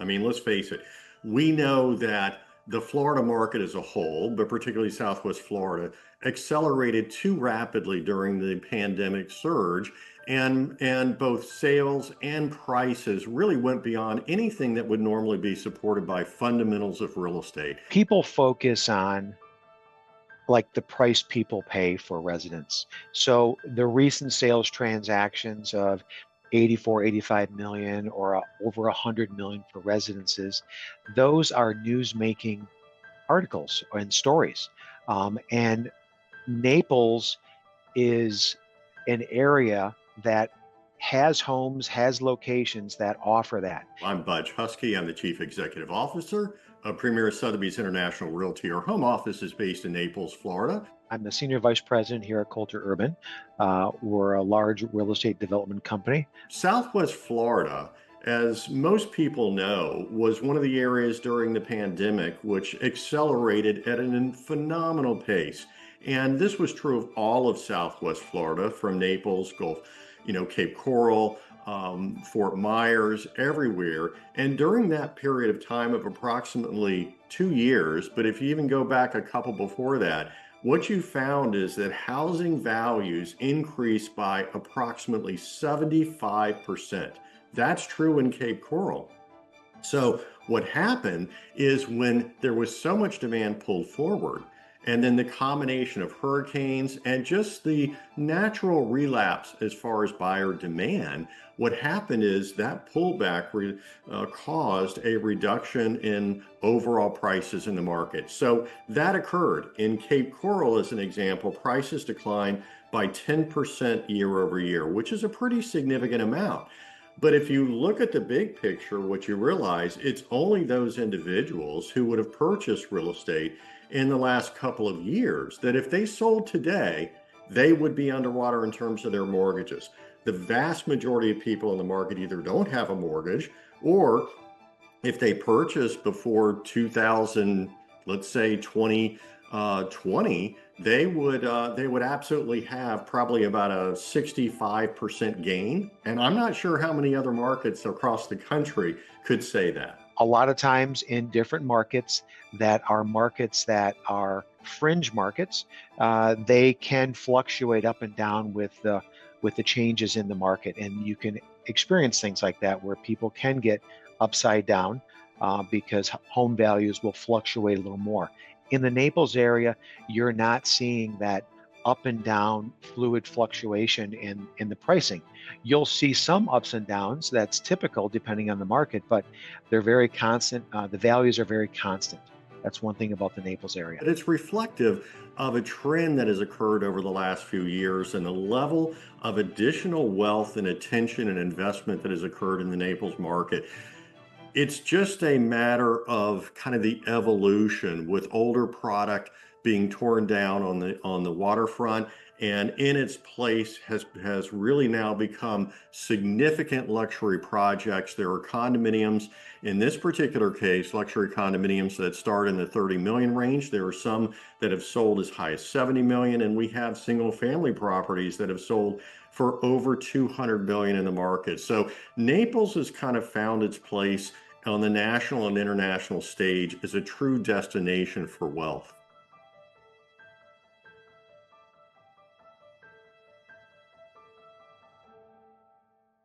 I mean, let's face it, we know that the Florida market as a whole, but particularly Southwest Florida, accelerated too rapidly during the pandemic surge. And both sales and prices really went beyond anything that would normally be supported by fundamentals of real estate. People focus on like the price people pay for residents. So the recent sales transactions of 84, 85 million or over 100 million for residences, those are news making articles and stories. And Naples is an area that has homes, has locations that offer that. I'm Budge Huskey. I'm the Chief Executive Officer of Premier Sotheby's International Realty. Our home office is based in Naples, Florida. I'm the Senior Vice President here at Kolter Urban. We're a large real estate development company. Southwest Florida, as most people know, was one of the areas during the pandemic which accelerated at a phenomenal pace. And this was true of all of Southwest Florida, from Naples, Gulf, Cape Coral, Fort Myers, everywhere. And during that period of time of approximately 2 years, but if you even go back a couple before that, what you found is that housing values increased by approximately 75%. That's true in Cape Coral. So what happened is, when there was so much demand pulled forward, and then the combination of hurricanes and just the natural relapse as far as buyer demand, what happened is that pullback caused a reduction in overall prices in the market. So that occurred. In Cape Coral, as an example, prices declined by 10% year over year, which is a pretty significant amount. But if you look at the big picture, what you realize, it's only those individuals who would have purchased real estate in the last couple of years that if they sold today, they would be underwater in terms of their mortgages. The vast majority of people in the market either don't have a mortgage, or if they purchased before 2000, let's say 2020, they would absolutely have probably about a 65% gain. And I'm not sure how many other markets across the country could say that. A lot of times in different markets that are fringe markets, they can fluctuate up and down with the changes in the market, and you can experience things like that where people can get upside down because home values will fluctuate a little more. In the Naples area, you're not seeing that up and down fluid fluctuation in the pricing. You'll see some ups and downs. That's typical depending on the market, but they're very constant. The values are very constant. That's one thing about the Naples area. But it's reflective of a trend that has occurred over the last few years, and the level of additional wealth and attention and investment that has occurred in the Naples market. It's just a matter of kind of the evolution, with older product being torn down on the waterfront, and in its place has really now become significant luxury projects. There are condominiums, in this particular case, luxury condominiums that start in the 30 million range. There are some that have sold as high as 70 million, and we have single family properties that have sold for over 200 million in the market. So Naples has kind of found its place on the national and international stage as a true destination for wealth.